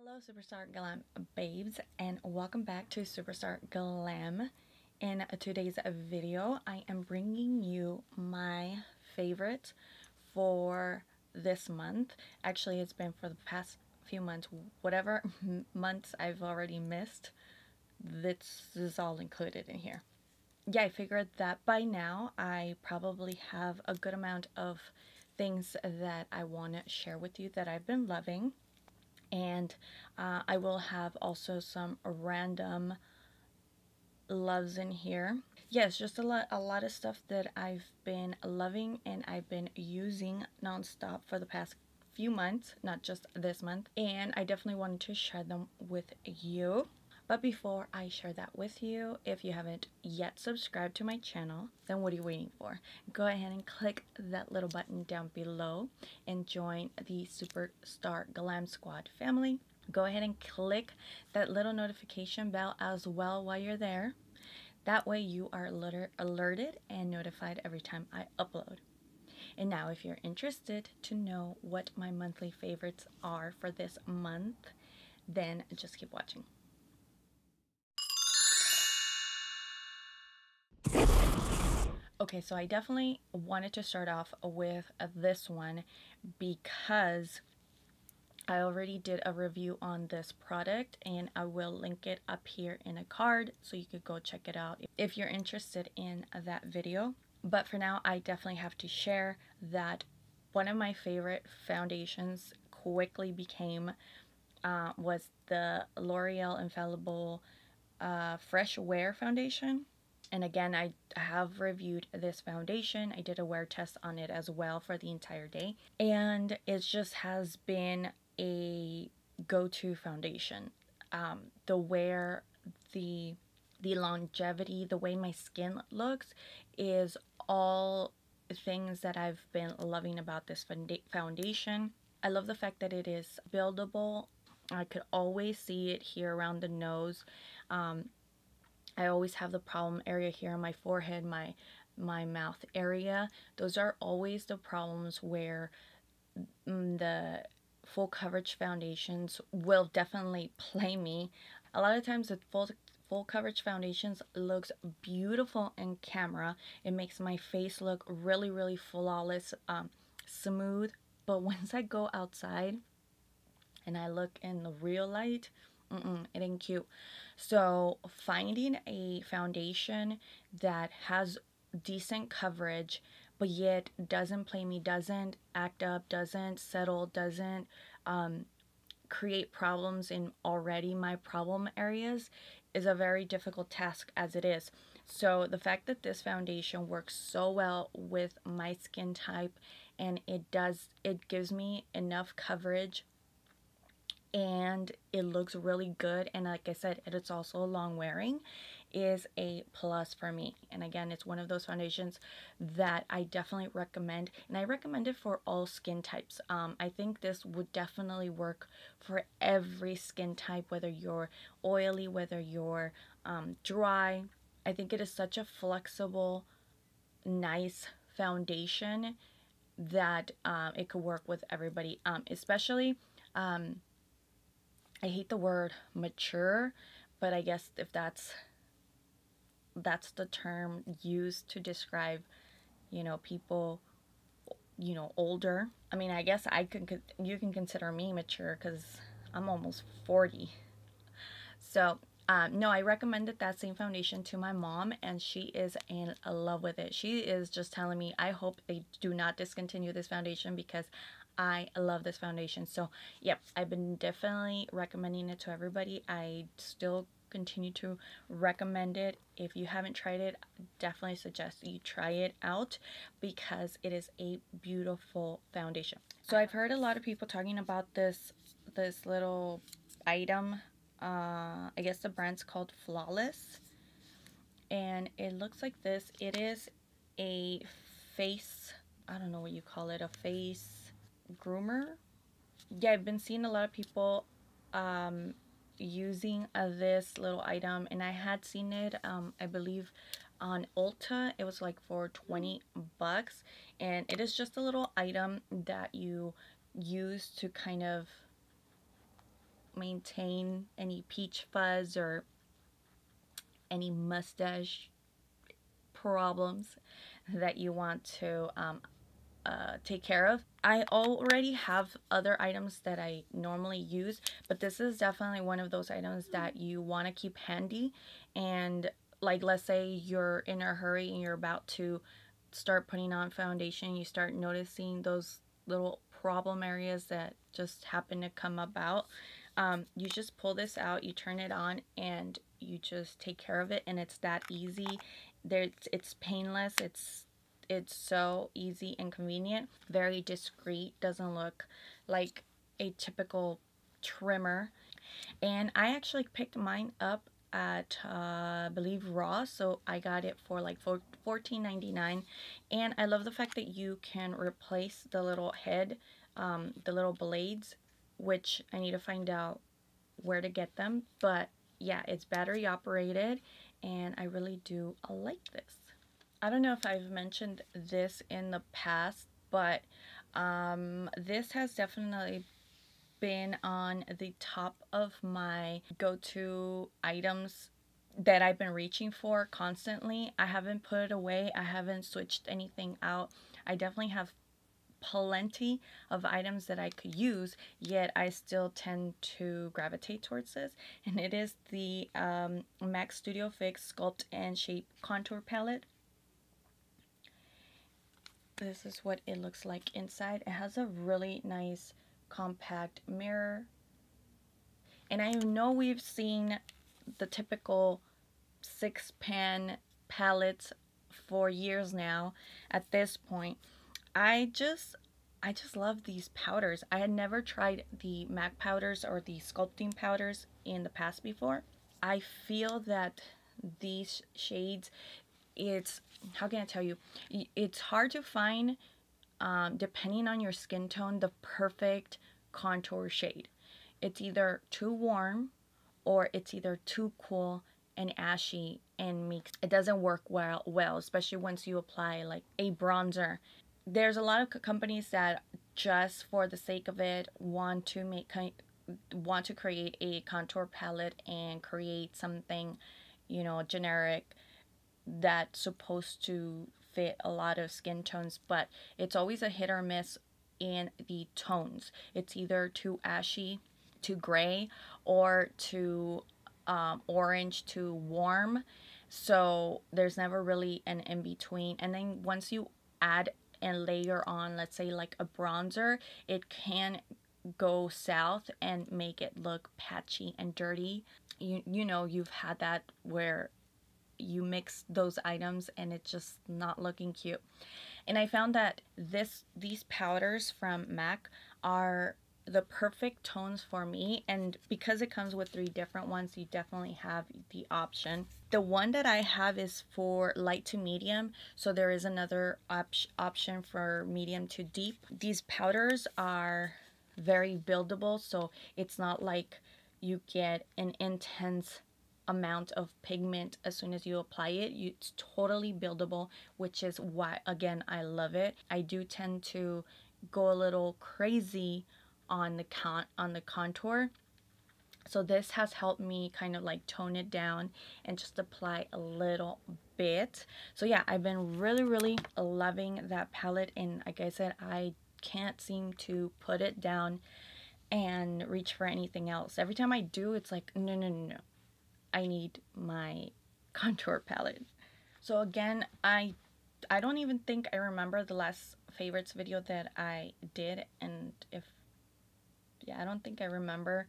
Hello Superstarglam babes, and welcome back to Superstarglam. In today's video, I am bringing you my favorite for this month. Actually, it's been for the past few months. Whatever months I've already missed, this is all included in here. Yeah, I figured that by now I probably have a good amount of things that I want to share with you that I've been loving. And I will have also some random loves in here. Yes, just a lot of stuff that I've been loving and I've been using nonstop for the past few months, not just this month. And I definitely wanted to share them with you. But before I share that with you, if you haven't yet subscribed to my channel, then what are you waiting for? Go ahead and click that little button down below and join the Superstarglam Squad family. Go ahead and click that little notification bell as well while you're there. That way you are alerted and notified every time I upload. And now if you're interested to know what my monthly favorites are for this month, then just keep watching. Okay, so I definitely wanted to start off with this one because I already did a review on this product and I will link it up here in a card so you could go check it out if you're interested in that video. But for now, I definitely have to share that one of my favorite foundations quickly became was the L'Oreal Infallible Fresh Wear Foundation. And again, I have reviewed this foundation. I did a wear test on it as well for the entire day. And it just has been a go-to foundation. The wear, the longevity, the way my skin looks is all things that I've been loving about this foundation. I love the fact that it is buildable. I could always see it here around the nose. I always have the problem area here on my forehead, my mouth area. Those are always the problems where the full coverage foundations will definitely play me. A lot of times the full coverage foundations looks beautiful in camera. It makes my face look really flawless, smooth. But once I go outside and I look in the real light, it ain't cute. So finding a foundation that has decent coverage but yet doesn't play me, doesn't act up, doesn't settle, doesn't create problems in already my problem areas is a very difficult task as it is. So the fact that this foundation works so well with my skin type and it gives me enough coverage and it looks really good, and like I said, it's also long wearing, is a plus for me. And again, it's one of those foundations that I definitely recommend, and I recommend it for all skin types. I think this would definitely work for every skin type, whether you're oily, whether you're dry. I think it is such a flexible, nice foundation that it could work with everybody, especially I hate the word mature, but I guess if that's the term used to describe, you know, people, you know, older. I mean, I guess you can consider me mature because I'm almost 40. So, no, I recommended that same foundation to my mom, and she is in love with it. She is just telling me, I hope they do not discontinue this foundation because I love this foundation. So, yep, I've been definitely recommending it to everybody. I still continue to recommend it. If you haven't tried it, definitely suggest you try it out because it is a beautiful foundation. So I've heard a lot of people talking about this little item. I guess the brand's called Flawless, and it looks like this. It is a face, I don't know what you call it, a face groomer. Yeah, I've been seeing a lot of people using this little item, and I had seen it I believe on Ulta. It was like for 20 bucks, and it is just a little item that you use to kind of maintain any peach fuzz or any mustache problems that you want to take care of. I already have other items that I normally use, but this is definitely one of those items that you want to keep handy. And like, let's say you're in a hurry and you're about to start putting on foundation, you start noticing those little problem areas that just happen to come about. You just pull this out, you turn it on, and you just take care of it, and it's that easy. It's painless. It's so easy and convenient. Very discreet. Doesn't look like a typical trimmer. And I actually picked mine up at I believe Ross, so I got it for like $14.99. And I love the fact that you can replace the little head, the little blades, which I need to find out where to get them. But yeah, it's battery operated, and I really do like this. I don't know if I've mentioned this in the past, but this has definitely been on the top of my go-to items that I've been reaching for constantly. I haven't put it away. I haven't switched anything out. I definitely have plenty of items that I could use, yet I still tend to gravitate towards this. And it is the MAC Studio Fix Sculpt and Shape Contour Palette. This is what it looks like inside. It has a really nice compact mirror. And I know we've seen the typical 6-pan palettes for years now at this point. I just love these powders. I had never tried the MAC powders or the sculpting powders in the past before. I feel that these shades, it's, how can I tell you, it's hard to find, depending on your skin tone, the perfect contour shade. It's either too warm or it's either too cool and ashy and mixed. It doesn't work well, especially once you apply like a bronzer. There's a lot of companies that just for the sake of it want to create a contour palette and create something, you know, generic that's supposed to fit a lot of skin tones, but it's always a hit or miss in the tones. It's either too ashy, too gray, or too orange, too warm. So there's never really an in between. And then once you add and layer on, let's say like a bronzer, it can go south and make it look patchy and dirty. You know, you've had that where you mix those items and it's just not looking cute. And I found that these powders from MAC are the perfect tones for me, and because it comes with 3 different ones, you definitely have the option. The one that I have is for light to medium, so there is another option for medium to deep. These powders are very buildable, so it's not like you get an intense amount of pigment as soon as you apply it. It's totally buildable, which is why, again, I love it. I do tend to go a little crazy on the contour, so this has helped me kind of like tone it down and just apply a little bit. So yeah, I've been really loving that palette, and like I said, I can't seem to put it down and reach for anything else. Every time I do, it's like no, I need my contour palette. So again, I don't even think I remember the last favorites video that I did, and I don't think I remember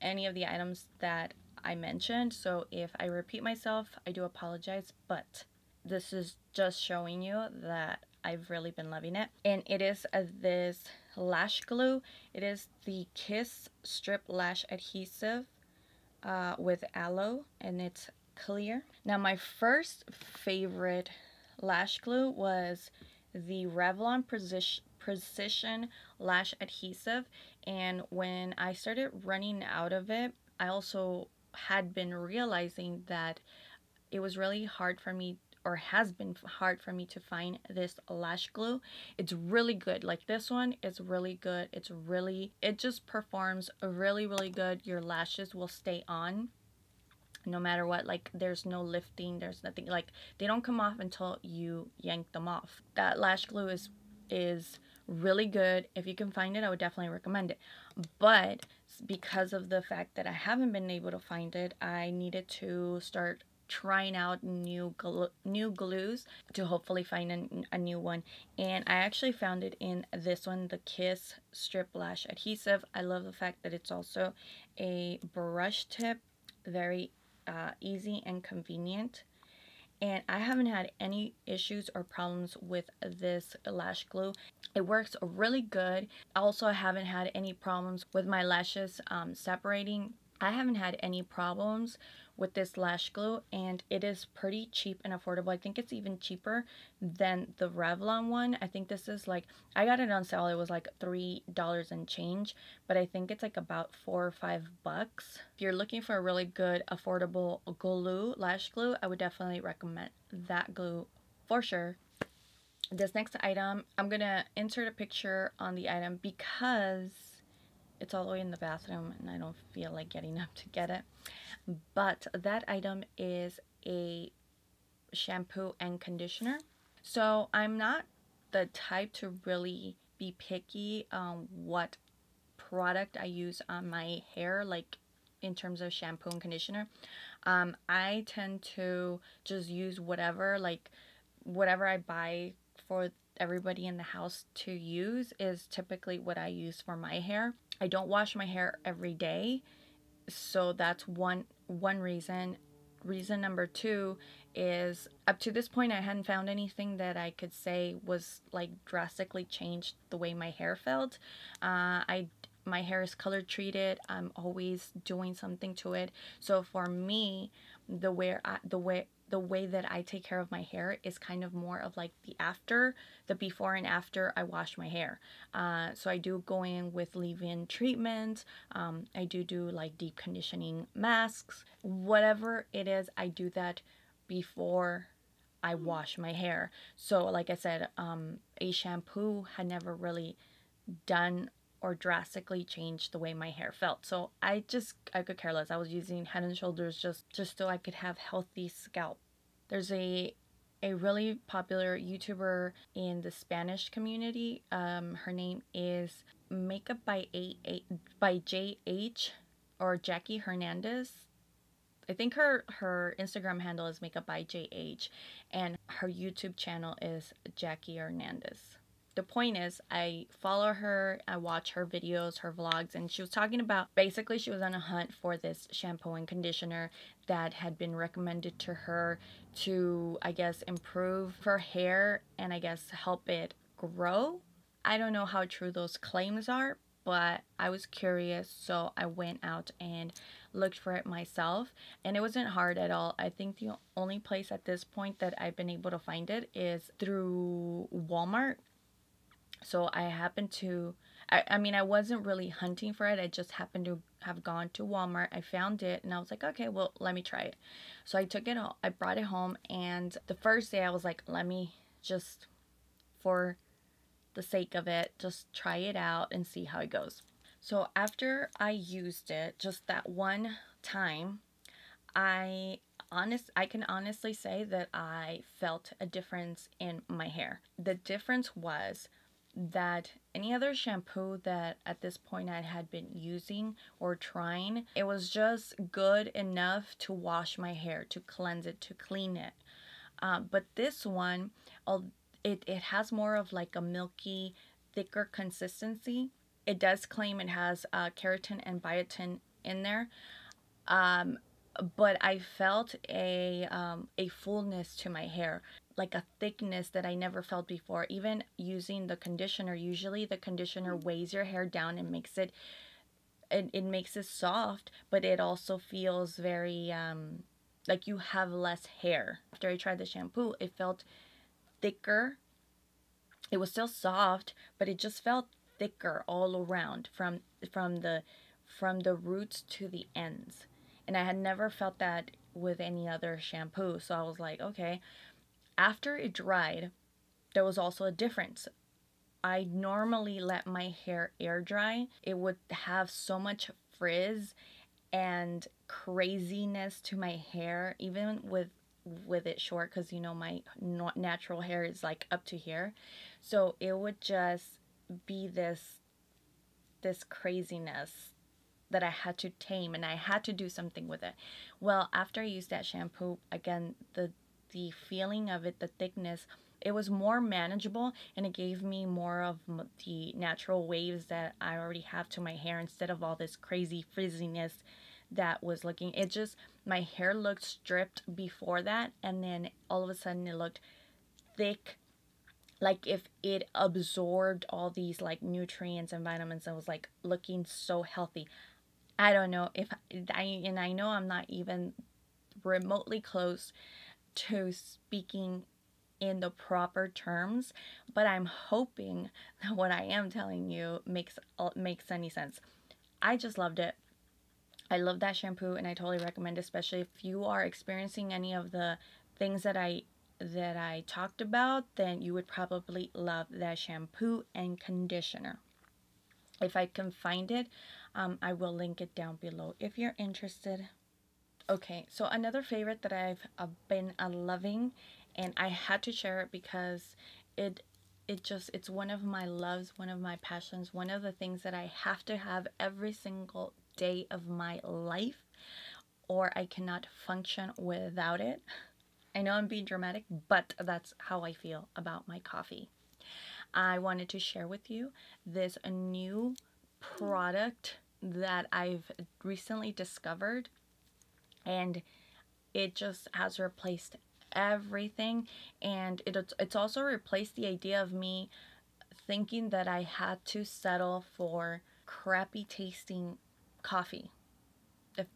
any of the items that I mentioned. So if I repeat myself, I do apologize, but this is just showing you that I've really been loving it. And it is this lash glue. It is the Kiss Strip Lash Adhesive with aloe, and it's clear. Now my first favorite lash glue was the Revlon Precision Lash Adhesive, and when I started running out of it, I also had been realizing that it was really hard for me or has been hard for me to find this lash glue. It's really good. Like this one is really good. It just performs really, really good. Your lashes will stay on no matter what. Like there's no lifting, there's nothing, like they don't come off until you yank them off. That lash glue is really good. If you can find it, I would definitely recommend it. But because of the fact that I haven't been able to find it, I needed to start trying out new glues to hopefully find a new one. And I actually found it in this one, the Kiss Strip Lash Adhesive. I love the fact that it's also a brush tip, very easy and convenient. And I haven't had any issues or problems with this lash glue. It works really good. Also, I haven't had any problems with my lashes separating. I haven't had any problems with this lash glue, and it is pretty cheap and affordable. I think it's even cheaper than the Revlon one. I think this is like, I got it on sale. It was like $3 and change, but I think it's like about $4 or $5. If you're looking for a really good affordable glue, lash glue, I would definitely recommend that glue for sure. This next item, I'm gonna insert a picture on the item because it's all the way in the bathroom and I don't feel like getting up to get it. But that item is a shampoo and conditioner. So I'm not the type to really be picky on what product I use on my hair, like in terms of shampoo and conditioner. I tend to just use whatever, like whatever I buy for everybody in the house to use is typically what I use for my hair. I don't wash my hair every day, so that's one reason. Reason number two is, up to this point I hadn't found anything that I could say was like drastically changed the way my hair felt. My hair is color treated. I'm always doing something to it. So for me, the way that I take care of my hair is kind of more of like the before and after I wash my hair. So I do go in with leave-in treatment. I do like deep conditioning masks. Whatever it is, I do that before I wash my hair. So like I said, a shampoo had never really done or drastically changed the way my hair felt. So I could care less. I was using Head and Shoulders just so I could have healthy scalp. There's a really popular YouTuber in the Spanish community. Her name is Makeup by JH, or Jackie Hernandez. I think her Instagram handle is Makeup by JH, and her YouTube channel is Jackie Hernandez. The point is, I follow her, I watch her videos, her vlogs, and she was talking about, basically she was on a hunt for this shampoo and conditioner that had been recommended to her to, I guess, improve her hair and I guess help it grow. I don't know how true those claims are, but I was curious, so I went out and looked for it myself, and it wasn't hard at all. I think the only place at this point that I've been able to find it is through Walmart. So I happened to, I mean, I wasn't really hunting for it. I just happened to have gone to Walmart. I found it and I was like, okay, well, let me try it. So I took it home, I brought it home, and the first day I was like, let me just, for the sake of it, just try it out and see how it goes. So after I used it just that one time, I can honestly say that I felt a difference in my hair. The difference was that any other shampoo that at this point I had been using or trying, it was just good enough to wash my hair, to cleanse it, to clean it. But this one, it has more of like a milky, thicker consistency. It does claim it has keratin and biotin in there. But I felt a fullness to my hair, like a thickness that I never felt before. Even using the conditioner, usually the conditioner weighs your hair down and makes it soft, but it also feels very like you have less hair. After I tried the shampoo, it felt thicker. It was still soft, but it just felt thicker all around from the roots to the ends. And I had never felt that with any other shampoo. So I was like, okay. After it dried, there was also a difference. I normally let my hair air dry. It would have so much frizz and craziness to my hair, even with it short, because you know my natural hair is like up to here. So it would just be this craziness that I had to tame, and I had to do something with it. Well, after I used that shampoo, again, the feeling of it, the thickness, it was more manageable, and it gave me more of the natural waves that I already have to my hair, instead of all this crazy frizziness that was looking. It just, my hair looked stripped before that, and then all of a sudden it looked thick, like if it absorbed all these like nutrients and vitamins, and was like looking so healthy. I don't know if I know I'm not even remotely close to speaking in the proper terms, but I'm hoping that what I am telling you makes any sense. I just loved it. I love that shampoo, and I totally recommend it, especially if you are experiencing any of the things that I talked about, then you would probably love that shampoo and conditioner. If I can find it, I will link it down below if you're interested. Okay, so another favorite that I've been loving, and I had to share it because it it's one of my loves, one of my passions, one of the things that I have to have every single day of my life, or I cannot function without it. I know I'm being dramatic, but that's how I feel about my coffee. I wanted to share with you this new product that I've recently discovered, and it just has replaced everything. And it's also replaced the idea of me thinking that I had to settle for crappy tasting coffee, if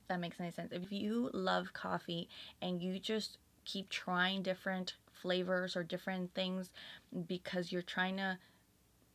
that makes any sense. If you love coffee and you just keep trying different flavors or different things because you're trying to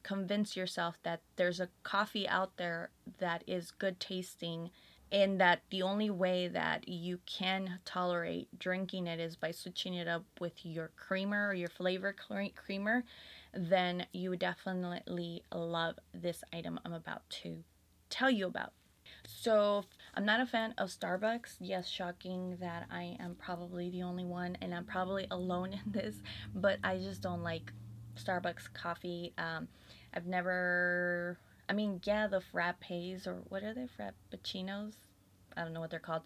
convince yourself that there's a coffee out there that is good tasting, and that the only way that you can tolerate drinking it is by switching it up with your creamer or your flavor creamer, then you would definitely love this item I'm about to tell you about. So, I'm not a fan of Starbucks. Yes, shocking that I am probably the only one, and I'm probably alone in this, but I just don't like Starbucks coffee. I've never, I mean, yeah, the frappes, or what are they, frappuccinos? I don't know what they're called,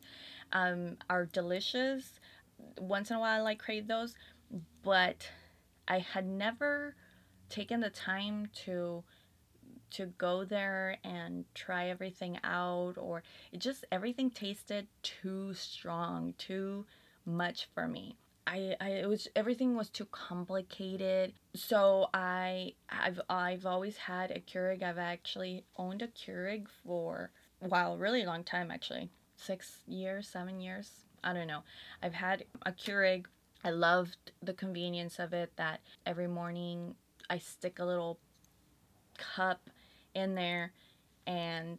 are delicious. Once in a while, I like crave those, but I had never taken the time to go there and try everything out, or it just, everything tasted too strong, too much for me. It was, everything was too complicated. So I've always had a Keurig. I've actually owned a Keurig for, wow, really long time actually. 6 years, 7 years. I don't know. I've had a Keurig. I loved the convenience of it, that every morning I stick a little cup in there and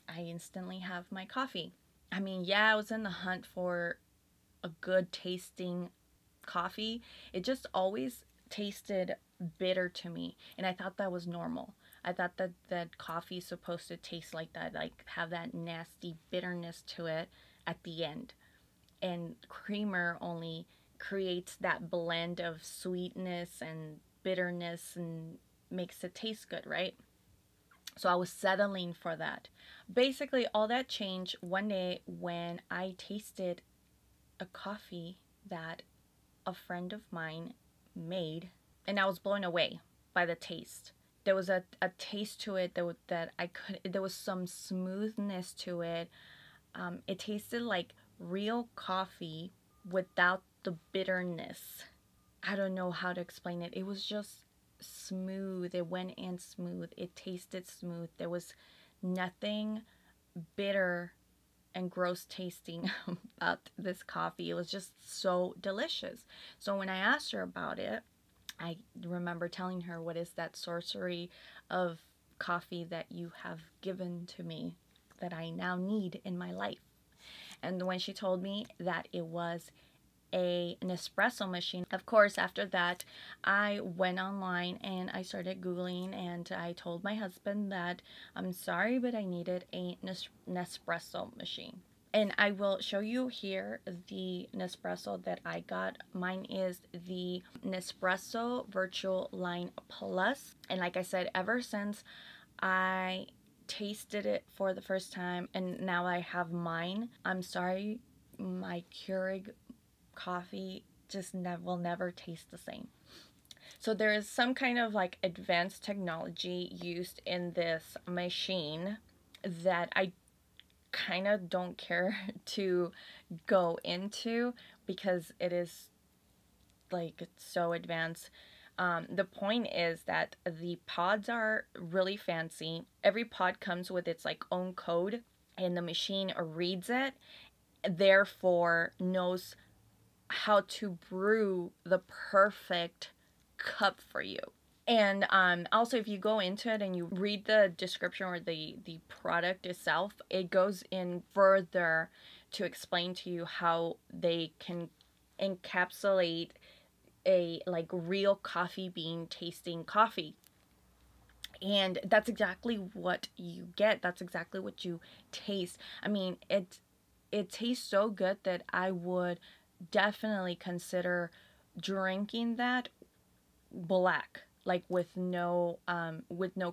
I instantly have my coffee. I mean, yeah, I was in the hunt for a good tasting coffee. It just always tasted bitter to me, and I thought that was normal. I thought that coffee is supposed to taste like that, like have that nasty bitterness to it at the end. And creamer only creates that blend of sweetness and bitterness and makes it taste good, right? So I was settling for that. Basically, all that changed one day when I tasted a coffee that a friend of mine made, and I was blown away by the taste. There was a taste to it that I could, there was some smoothness to it. It tasted like real coffee without the bitterness. I don't know how to explain it. It was just smooth. It went in smooth. It tasted smooth. There was nothing bitter and gross tasting about this coffee. It was just so delicious. So when I asked her about it, I remember telling her, what is that sorcery of coffee that you have given to me that I now need in my life? And when she told me that it was a Nespresso machine. Of course, after that, I went online and I started Googling, and I told my husband that I'm sorry, but I needed a Nespresso machine. And I will show you here the Nespresso that I got. Mine is the Nespresso Virtual Line Plus. And like I said, ever since I tasted it for the first time and now I have mine, I'm sorry, my Keurig coffee just will never taste the same. So there is some kind of like advanced technology used in this machine that I kind of don't care to go into because it is like it's so advanced. The point is that the pods are really fancy. Every pod comes with its like own code, and the machine reads it, therefore knows how to brew the perfect cup for you. And also, if you go into it and you read the description or the product itself, it goes in further to explain to you how they can encapsulate a like real coffee bean tasting coffee. And that's exactly what you get. That's exactly what you taste. I mean, it tastes so good that I would definitely consider drinking that black, like with no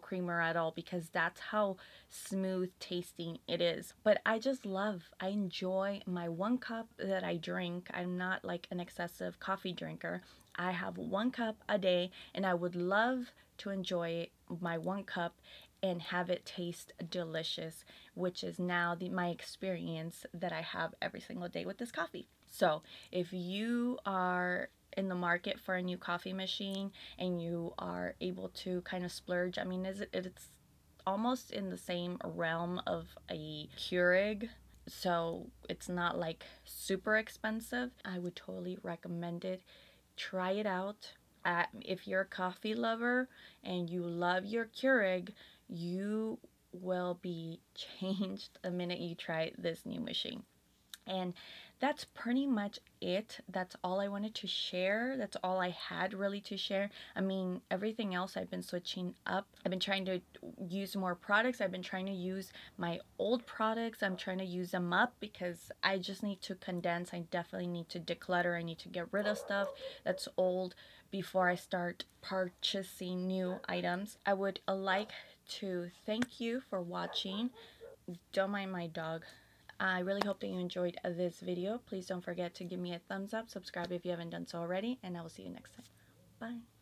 creamer at all, because that's how smooth tasting it is. But I enjoy my 1 cup that I drink. I'm not like an excessive coffee drinker. I have 1 cup a day, and I would love to enjoy my 1 cup and have it taste delicious, which is now my experience that I have every single day with this coffee. So if you are in the market for a new coffee machine and you are able to kind of splurge, I mean, it's almost in the same realm of a Keurig, so it's not like super expensive. I would totally recommend it. Try it out. If you're a coffee lover and you love your Keurig, you will be changed the minute you try this new machine. And that's pretty much it. That's all I wanted to share. That's all I had really to share. I mean, everything else I've been switching up. I've been trying to use more products. I've been trying to use my old products. I'm trying to use them up because I just need to condense. I definitely need to declutter. I need to get rid of stuff that's old before I start purchasing new items. I would like to thank you for watching. Don't mind my dog. I really hope that you enjoyed this video. Please don't forget to give me a thumbs up, subscribe if you haven't done so already, and I will see you next time. Bye.